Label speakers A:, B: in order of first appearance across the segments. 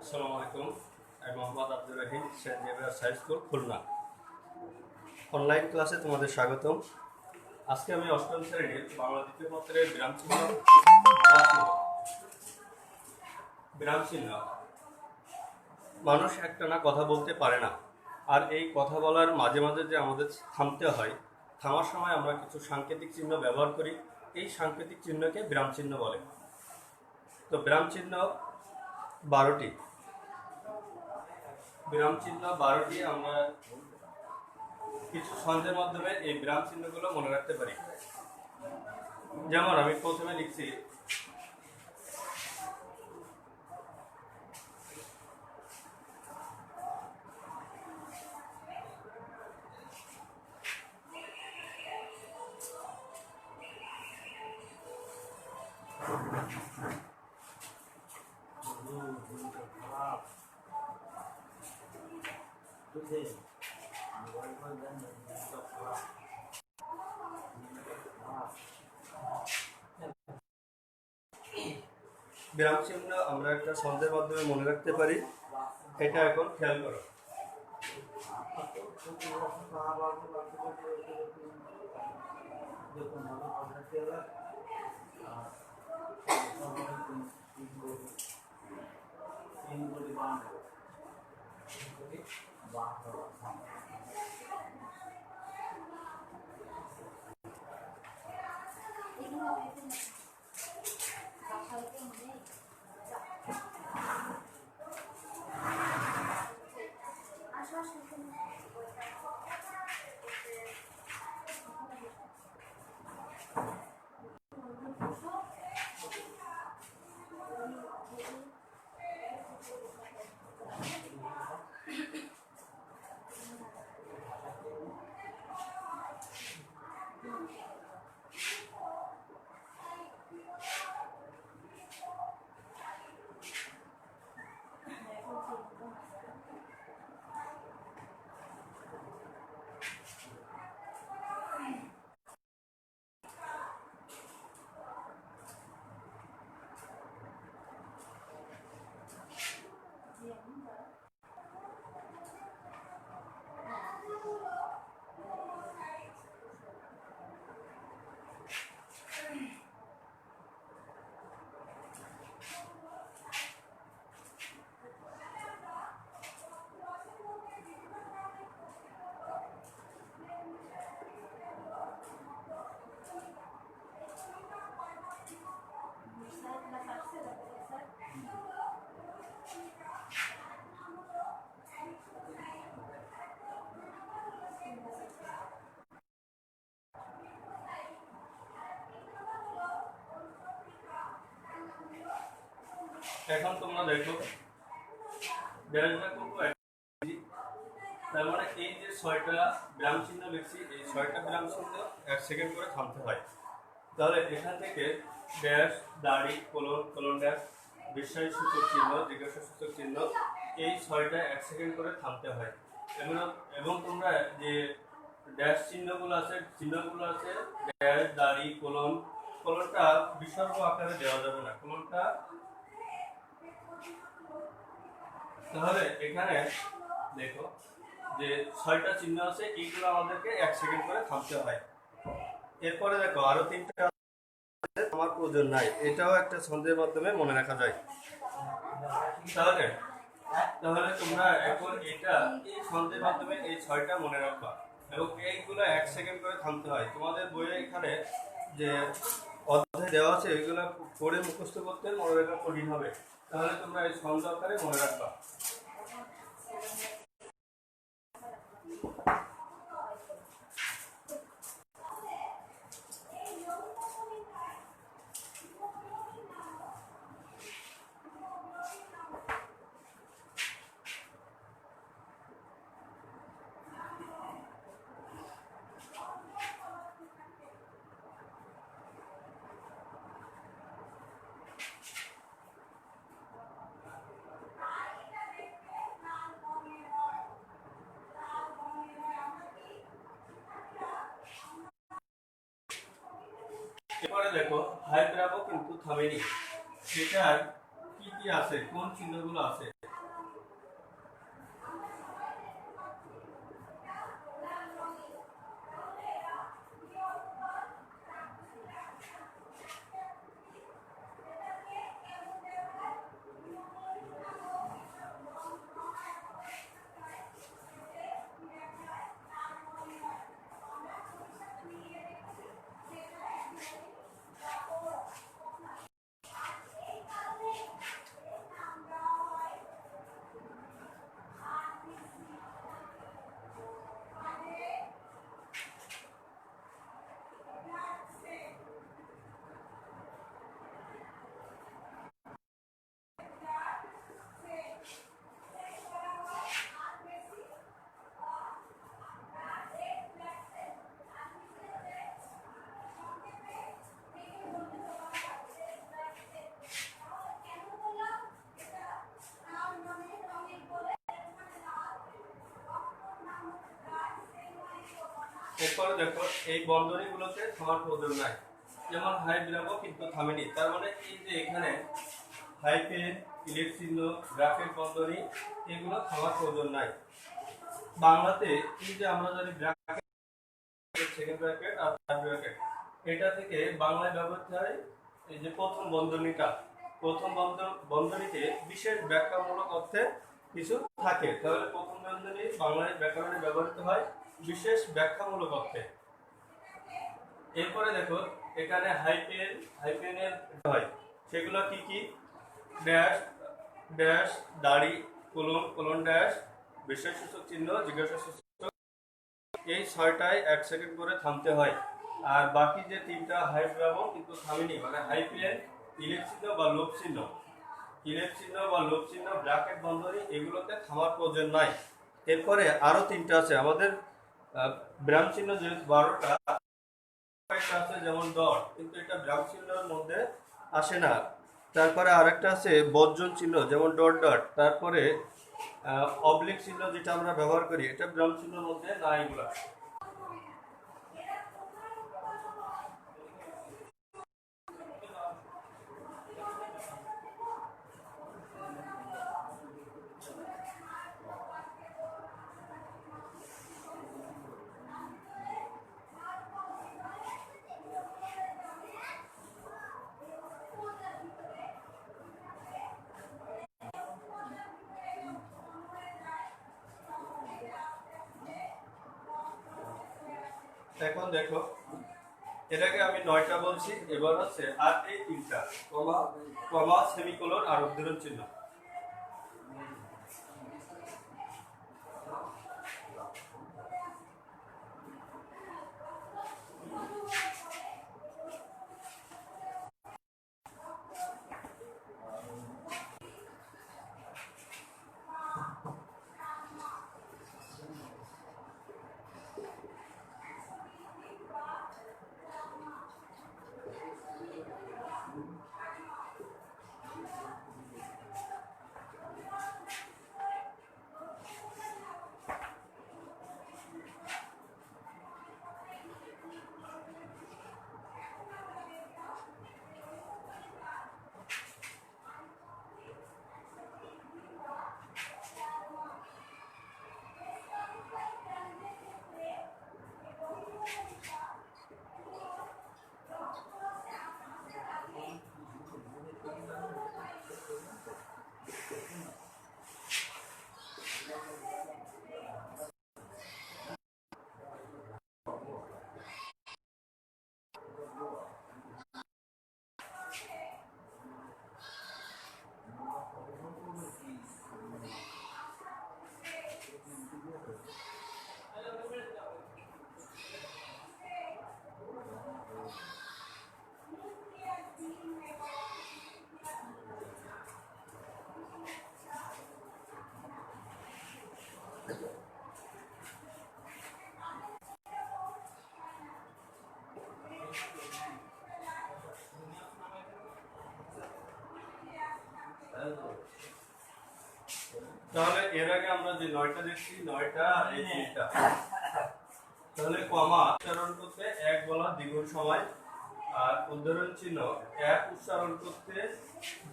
A: আসসালামু আলাইকুম। আমি Mohammad Abdur Rahim, saint Xavier's high school, Khulna. Online ক্লাসে তোমাদের স্বাগতম। আজকে আমি অষ্টম শ্রেণীর বাংলা দ্বিতীয় পত্রের বিরাম চিহ্ন। মানুষ একটানা কথা বলতে পারে না, আর এই কথা বলার মাঝে মাঝে যে আমাদের থামতে হয়, থামার সময় আমরা কিছু সাংকেতিক চিহ্ন ব্যবহার করি। এই সাংকেতিক চিহ্নকে বিরাম চিহ্ন বলে। তো বিরাম চিহ্ন 12টি। বিরাম চিহ্ন 12টি আমরা কিছু ছন্দের মাধ্যমে এই বিরাম চিহ্নগুলো মনে রাখতে পারি। যেমন আমি প্রথমে লিখছি বিরাম চিহ্ন আমরা একটা ছন্দের মাধ্যমে মনে রাখতে পারি। এটা এখন খেয়াল করো। এখন তোমরা দেখো তার মানে এই যে 6টা বিরাম চিহ্ন লিখছি, এই 6টা বিরাম চিহ্ন 1 সেকেন্ড করে থামতে হয়। তাহলে এখান থেকে ড্যাশ, দাড়ি, কোলন, কোলন ড্যাশ, বিস্ময় সূচক চিহ্ন, জিজ্ঞাসা সূচক চিহ্ন, এই 6টা 1 সেকেন্ড করে থামতে হয়। এবং তোমরা যে ড্যাশ চিহ্নগুলো আছে ড্যাশ, দাড়ি, কোলন, কোলনটা বিসর্গ আকারে দেওয়া যাবে না, কোলনটা। তাহলে এখানে দেখো যে 6টা চিহ্ন আছে, এইগুলো আমাদেরকে 1 সেকেন্ড করে থামতে হয়। এরপরে দেখো আরো 3টা আমার প্রয়োজন নাই, এটাও একটা ছন্দের মাধ্যমে মনে রাখা যায়। তাহলে তোমরা এখন এটা এই ছন্দের মাধ্যমে এই 6টা মনে রাখবা, এবং এইগুলো 1 সেকেন্ড করে থামতে হয়। তোমাদের বইয়ে এখানে যে অধ্যায় দেওয়া আছে এগুলো পড়ে মুখস্থ করতে মনে রাখা কঠিন হবে। তাহলে তোমরা এই ছন্দ আকারে মনে রাখবা। এবারে দেখো হাইগ্রাফও কিন্তু থামেনি, সেটার কি কি আছে, কোন চিহ্নগুলো আছে এরপরে দেখো এই বন্ধনীগুলোতে থামার প্রয়োজন নাই, যেমন হাই বিরামও কিন্তু থামেনি। তার মানে এই যে এখানে হাইফেন, ইলিপ চিহ্ন, ব্র্যাকেট, বন্ধনী এগুলো থামার প্রয়োজন নাই। বাংলাতে এই যে আমরা জানি ব্র্যাকেট, সেকেন্ড ব্র্যাকেট আর থার্ড ব্র্যাকেট, এটা থেকে বাংলায় ব্যবহৃত হয় এই যে প্রথম বন্ধনীটা। প্রথম বন্ধনীতে বিশেষ ব্যাখ্যামূলক অর্থে কিছু থাকে, তাহলে প্রথম বন্ধনী বাংলায় ব্যাকরণে ব্যবহৃত হয় বিশেষ ব্যাখ্যামূলক অর্থে। এরপরে দেখো এখানে হাইফেনের হয়, সেগুলো কি কি? ড্যাশ, ড্যাশ, দাড়ি, কোলন, কোলন ড্যাশ, বিশেষসূচক চিহ্ন, জিজ্ঞাসা সূচক। এই 6টায় 1 সেকেন্ড করে থামতে হয়। আর বাকি যে 3টা হাই বিরামও কিন্তু থামেনি, মানে হাইফেন, ইলিপ চিহ্ন বা লোপ চিহ্ন, ইলিপ চিহ্ন বা লোপ চিহ্ন, ব্র্যাকেট, বন্ধনী এগুলোতে থামার প্রয়োজন নাই। এরপরে আরো 3টা আছে আমাদের বিরাম চিহ্ন, যেহেতু 12টা আছে, যেমন ডট, কিন্তু এটা বিরাম চিহ্নের মধ্যে আসে না। তারপরে আরেকটা আছে বর্জন চিহ্ন, যেমন ডট ডট। তারপরে অবলিক চিহ্ন যেটা আমরা ব্যবহার করি, এটা বিরাম চিহ্নের মধ্যে না। এগুলা এখন দেখো, এটাকে আমি 9টা বলছি, এবার হচ্ছে আর এই 3টা কমা, কমা, সেমিকোলন আর উদ্ধৃত চিহ্ন। তাহলে এর আগে আমরা যে 9টা দেখছি, 9টা এই 3টা, তাহলে কমা উচ্চারণ করতে 1 বলা দ্বিগুণ সময়, আর উদ্ধরণ চিহ্ন 1 উচ্চারণ করতে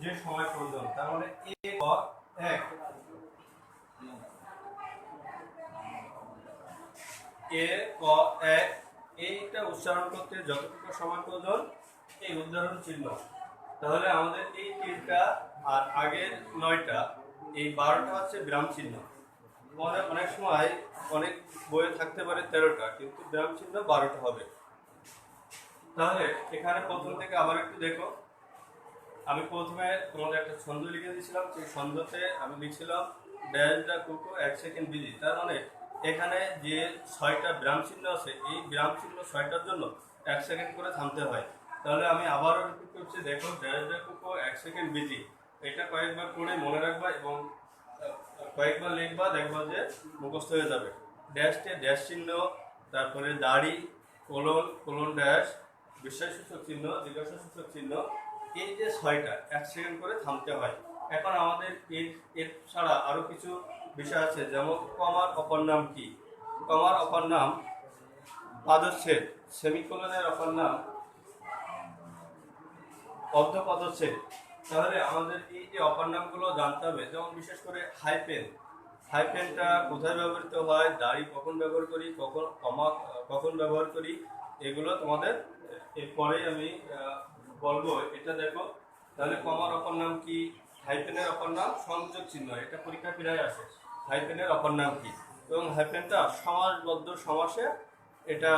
A: যে সময় প্রয়োজন, তার মানে এ ক 1, এ ক 1, এইটা উচ্চারণ করতে যতটুকু সময় প্রয়োজন এই উদ্ধরণ চিহ্ন। তাহলে আমাদের এই 3টা আর আগের 9টা, এই 12টা হচ্ছে বিরাম চিহ্ন। অনেক সময় অনেক বইয়ে থাকতে পারে 13টা, কিন্তু বিরাম চিহ্ন 12টা হবে। তাহলে এখানে প্রথম থেকে আবার একটু দেখো, আমি প্রথমে তোমাদের একটা ছন্দ লিখে দিয়েছিলাম, সেই ছন্দতে আমি লিখছিলাম ড্যাশ দ্য কুকু 1 সেকেন্ড বিজি। তার মানে এখানে যে 6টা বিরাম চিহ্ন আছে, এই বিরাম চিহ্ন 6টার জন্য 1 সেকেন্ড করে থামতে হয়। তাহলে আমি আবারও রিপিট করছি, দেখো ড্যাশ দ্য কুকু 1 সেকেন্ড বিজি, এটা কয়েকবার পড়ে মনে রাখবা এবং কয়েকবার লিখবা, দেখবা যে মুখস্থ হয়ে যাবে। ড্যাশকে ড্যাশ চিহ্ন, তারপরে দাড়ি, কোলন, কোলন ড্যাশ, বিস্ময়সূচক চিহ্ন, জিজ্ঞাসাসূচক চিহ্ন, এই যে 6টা 1 সেকেন্ড করে থামতে হয়। এখন আমাদের এর ছাড়া আরো কিছু বিষয় আছে, যেমন কমার অপর নাম কি? কমার অপর নাম পাদচ্ছেদ, সেমিকোলনের অপর নাম অর্ধপদচ্ছেদ। তাহলে আমাদের এই যে অপর নামগুলো জানতে হবে, যেমন বিশেষ করে হাইপেন। হাইপেনটা কোথায় ব্যবহৃত হয়, দাড়ি কখন ব্যবহার করি, কখন কমা কখন ব্যবহার করি, এগুলো তোমাদের এরপরেই আমি বলবো। এটা দেখো, তাহলে কমার অপর নাম কি, হাইপেনের অপর নাম সংযোগ চিহ্ন। এটা পরীক্ষা প্রায় আসে, হাইপেনের অপর নাম কি, এবং হাইপেনটা সমাসবদ্ধ সমাসে এটা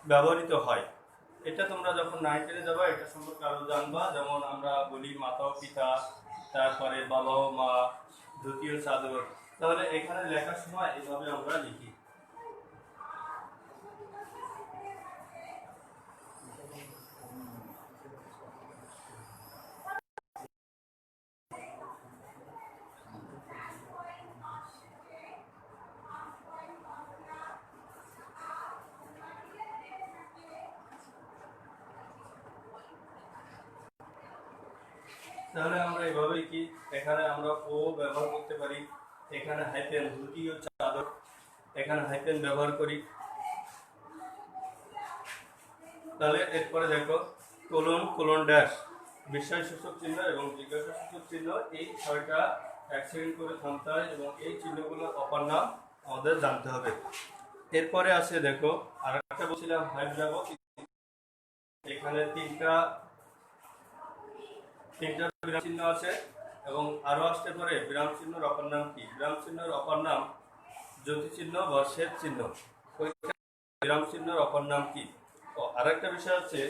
A: ব্যবহৃত হয়। এটা তোমরা যখন 9 টেনে যাবা এটা সম্পর্কে আরো জানবা। যেমন আমরা বলি মাতা ও পিতা, তারপরে বাবা ও মা, ধুতি ও চাদর। তাহলে এখানে লেখার সময় এইভাবে আমরা লিখি। তাহলে আমরা এভাবেই কি, এখানে আমরা ও ব্যবহার করতে পারি, এখানে হাইপেন ধুতি ও চাদর, এখানে হাইপেন ব্যবহার করি। তাহলে এরপরে দেখো কোলন, কোলন ড্যাশ, বিস্ময়সূচক চিহ্ন এবং জিজ্ঞাসাসূচক চিহ্ন, এই ছয়টা 1 সেকেন্ড করে থামতে হয় এবং এই চিহ্নগুলোর অপর নাম আমাদের জানতে হবে। এরপরে আছে দেখো আর একটা বলছিলাম হাইপ যাব, এখানে তিনটা বিরাম চিহ্ন আছে এবং আরো আসতে পারে বিরাম চিহ্নের অপর নাম কি। বিরাম চিহ্নের অপর নাম জ্যোতি চিহ্ন বা ছেদ চিহ্ন। বিরাম চিহ্নের অপর নাম কি। আরেকটা বিষয় হচ্ছে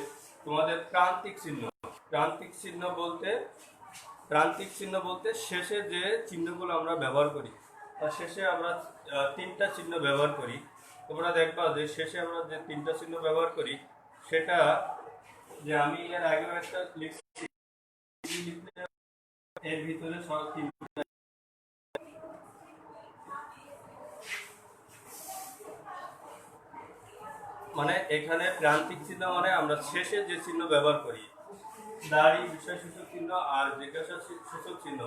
A: তোমাদের প্রান্তিক চিহ্ন। প্রান্তিক চিহ্ন বলতে শেষে যে চিহ্নগুলো আমরা ব্যবহার করি, তার শেষে আমরা তিনটা চিহ্ন ব্যবহার করি। তোমরা দেখবা যে শেষে আমরা যে তিনটা চিহ্ন ব্যবহার করি সেটা, যে আমি এর আগেও একটা লিখছি, এর ভিতরে সব তিনটা, মানে এখানে প্রান্তিক চিহ্ন মানে আমরা শেষে যে চিহ্ন ব্যবহার করি, দাড়ি, বিস্ময়সূচক চিহ্ন আর জিজ্ঞাসাসূচক চিহ্ন,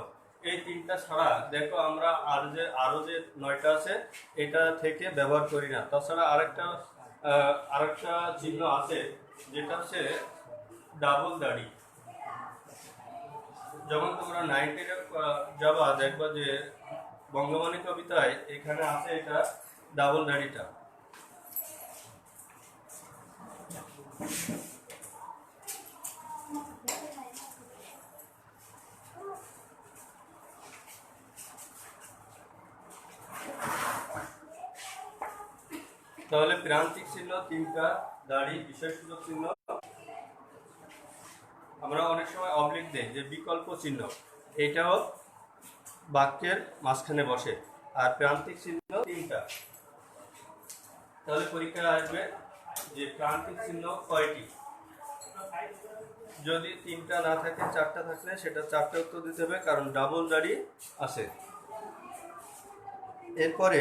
A: এই তিনটা ছাড়া দেখো আমরা আরো যে 9টা আছে এটা থেকে ব্যবহার করি না। তাছাড়া আরেকটা চিহ্ন আছে যেটা হচ্ছে ডাবল দাড়ি। যখন তোমরা 9 টেনে যাবা দেখবা যে বঙ্গবাণী কবিতায় এখানে আছে এটা ডাবল দাড়িটা। তাহলে প্রান্তিক চিহ্ন তিনটা, দাড়ি, বিস্ময়সূচক চিহ্ন, আমরা অনেক সময় অবলিক দেই যে বিকল্প চিহ্ন, এটাও বাক্যের মাঝখানে বসে। আর প্রান্তিক চিহ্ন তিনটা। তাহলে পরীক্ষায় আসবে যে প্রান্তিক চিহ্ন কয়টি, যদি তিনটা না থাকে, চারটা থাকলে সেটা চারটা উত্তর দিতে হবে, কারণ ডাবল দাড়ি আছে। এরপরে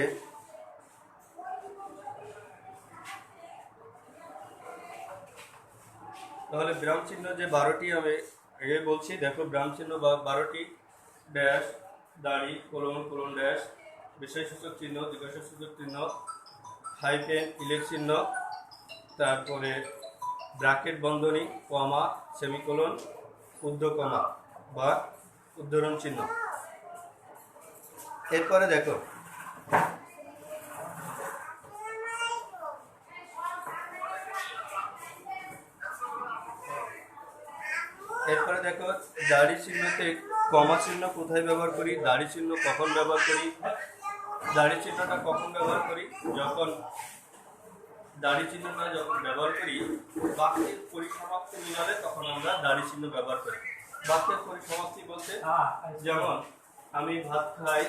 A: তাহলে বিরাম চিহ্ন যে 12টি আমি আগে বলছি, দেখো বিরাম চিহ্ন 12টি, ড্যাশ, দাড়ি, কোলন, কোলন ড্যাশ, বিস্ময়সূচক চিহ্ন, জিজ্ঞাসাসূচক চিহ্ন, হাইফেন, ইলেক চিহ্ন, তারপরে ব্র্যাকেট বন্ধনী, কমা, সেমিকোলন, ঊর্ধ্ব কমা বা উদ্ধরণ চিহ্ন। এরপরে দেখো দাড়ি চিহ্নতে কমা চিহ্ন কোথায় ব্যবহার করি, দাড়ি চিহ্ন কখন ব্যবহার করি। দাড়ি চিহ্নটা কখন ব্যবহার করি, যখন দাড়ি চিহ্নটা যখন ব্যবহার করি বাক্যের পরিসমাপ্তি মিলালে তখন আমরা দাড়ি চিহ্ন ব্যবহার করি। বাক্যের পরিসমাপ্তি বলতে যেমন আমি ভাত খাই,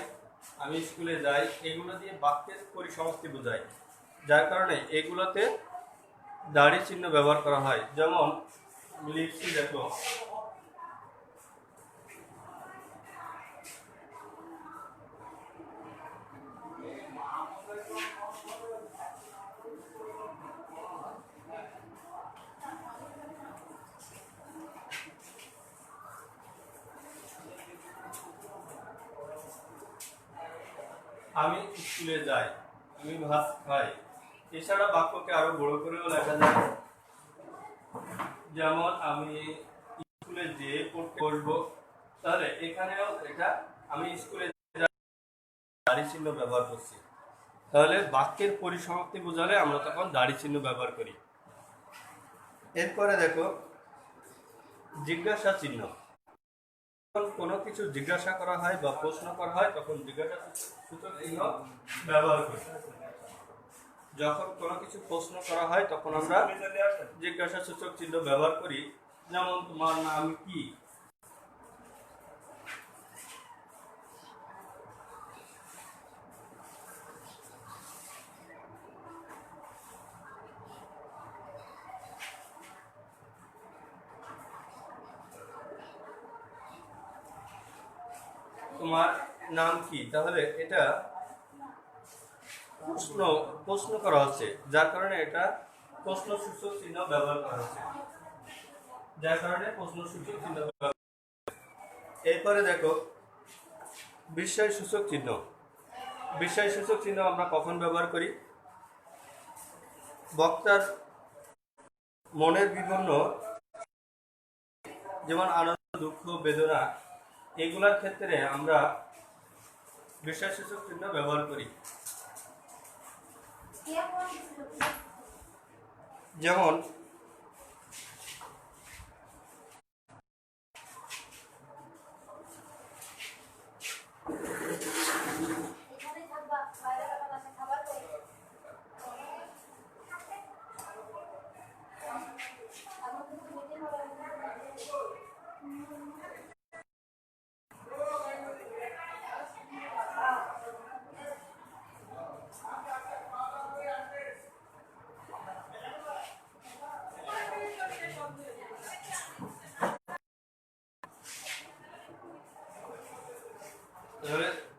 A: আমি স্কুলে যাই, এগুলো দিয়ে বাক্যের পরিসমাপ্তি বোঝায়, যার কারণে এগুলোতে দাড়ি চিহ্ন ব্যবহার করা হয়। যেমন লিখছি দেখো, আমি স্কুলে যাই, আমি ভাত খাই, এছাড়া বাক্যকে আরো বড় করেও লেখা যায়, যেমন আমি স্কুলে যেয়ে পড়তে বসবো, তাহলে এখানেও এটা আমি স্কুলে দাড়ি চিহ্ন ব্যবহার করছি, তাহলে বাক্যের পরিসমাপ্তি বোঝালে আমরা তখন দাড়ি চিহ্ন ব্যবহার করি। এরপরে দেখো জিজ্ঞাসা চিহ্ন। যখন কোনো কিছু জিজ্ঞাসা করা হয় বা প্রশ্ন করা হয় তখন জিজ্ঞাসা সূচক চিহ্ন ব্যবহার করি। যখন কোনো কিছু প্রশ্ন করা হয় তখন আমরা জিজ্ঞাসা সূচক চিহ্ন ব্যবহার করি, যেমন তোমার নাম কি। তোমার নাম কি, তাহলে এটা প্রশ্ন করা হচ্ছে, যার কারণে এটা প্রশ্নসূচক চিহ্ন ব্যবহার করা হচ্ছে, যার কারণে প্রশ্নসূচক চিহ্ন ব্যবহার। এরপরে দেখো বিস্ময়সূচক চিহ্ন। বিস্ময়সূচক চিহ্ন আমরা কখন ব্যবহার করি? বক্তার মনের বিভিন্ন, যেমন আনন্দ, দুঃখ, বেদনা, এগুলার ক্ষেত্রে আমরা বিস্ময়সূচক চিহ্ন ব্যবহার করি। যেমন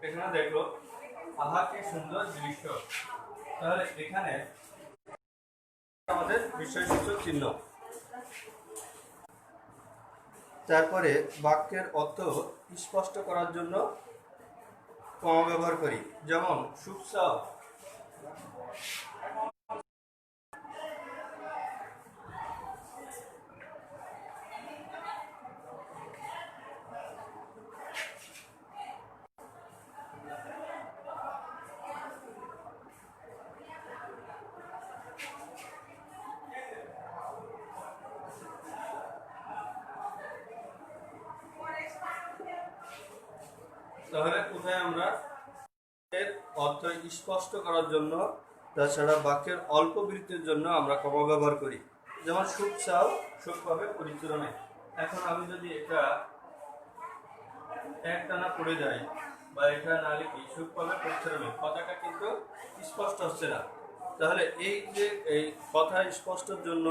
A: এখানে দেখো আহা কি সুন্দর দৃশ্য, তাহলে এখানে আমাদের বিস্ময়সূচক চিহ্ন। তারপরে বাক্যের অর্থ স্পষ্ট করার জন্য কমা ব্যবহার করি, যেমন সুখসাও। তাহলে কোথায় আমরা এর অর্থ স্পষ্ট করার জন্য, তাছাড়া বাক্যের অল্প বৃত্তির জন্য আমরা কমা ব্যবহার করি, যেমন সুখ চাও সুখ পাবে পরিচরণে। এখন আমি যদি এটা একটানা পড়ে যাই বা এটা না লিখি সুখ পাবে পরিচরণে, কথাটা কিন্তু স্পষ্ট হচ্ছে না। তাহলে এই যে এই কথা স্পষ্টের জন্য,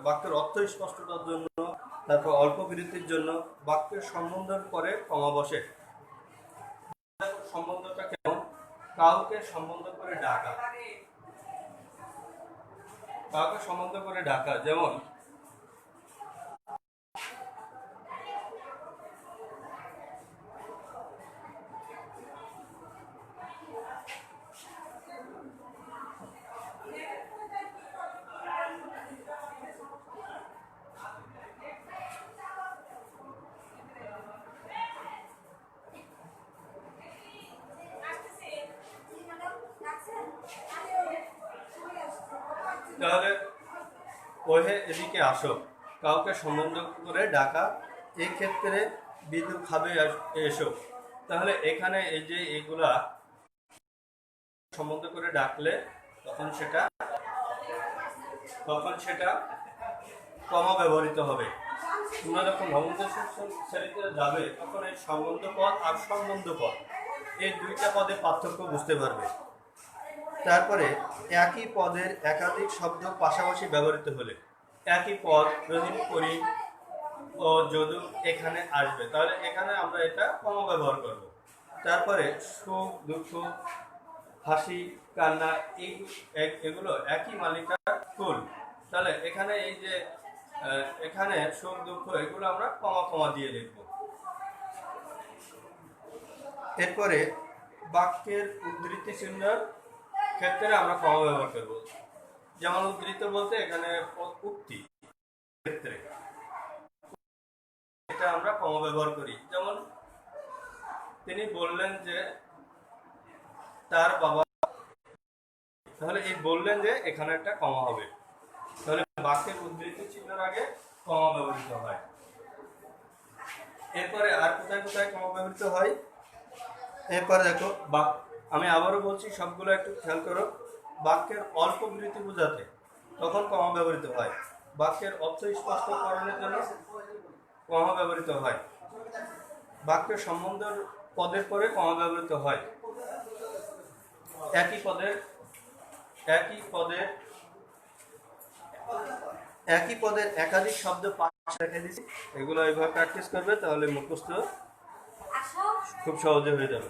A: বাক্যের অর্থ স্পষ্টতার জন্য, তারপর অল্প বৃত্তির জন্য বাক্যের সম্বোধন করে কমা বসে। সম্বন্ধটা কেমন? কাউকে সম্বন্ধ করে ডাকা, কাউকে সম্বন্ধ করে ডাকা, যেমন তাহলে ওহে এদিকে আসো, কাউকে সম্বন্ধ করে ডাকা, এই ক্ষেত্রে বিদ্যুৎ খাবে এসো। তাহলে এখানে এই যে এগুলা সম্বন্ধ করে ডাকলে তখন সেটা কমা ব্যবহৃত হবে। তোমরা যখন ভবন্ত শ্রেণীতে যাবে তখন এই সম্বন্ধ পদ আর সম্বন্ধ পদ, এই দুইটা পদে পার্থক্য বুঝতে পারবে। তারপরে একই পদের একাধিক শব্দ পাশাপাশি ব্যবহৃত হলে, একই পদ রহিম, করিম ও যদু এখানে আসবে, তাহলে এখানে আমরা এটা কমা ব্যবহার করব। তারপরে সুখ, দুঃখ, হাসি, কান্না, এগুলো একই মালিকার ফুল, তাহলে এখানে এই যে এখানে সুখ, দুঃখ, এগুলো আমরা কমা কমা দিয়ে লিখব। এরপরে বাক্যের উদ্ধৃতি চিহ্ন ক্ষেত্রে আমরা কমা ব্যবহার করব। যেমন উদ্ধৃত বলতে এখানে উক্তি ক্ষেত্রে এটা আমরা কমা ব্যবহার করি। যেমন তিনি বললেন যে তার বাবা, তাহলে এই বললেন যে এখানে একটা কমা হবে, তাহলে বাক্যের উদ্ধৃতি চিহ্নের আগে কমা ব্যবহৃত হয়। এরপরে আর কোথায় কোথায় কমা ব্যবহৃত হয়, এরপরে দেখো আমি আবারও বলছি, সবগুলো একটু খেয়াল করো। বাক্যের অল্প বিরতি বোঝাতে তখন কমা ব্যবহৃত হয়। বাক্যের অর্থ স্পষ্টকরণের জন্য কমা ব্যবহৃত হয়। বাক্যের সম্বন্ধের পদের পরে কমা ব্যবহৃত হয়। একই পদের একাধিক শব্দ পাশে রেখে দিচ্ছি, এগুলো এইভাবে প্র্যাকটিস করবে, তাহলে মুখস্থ খুব সহজে হয়ে যাবে।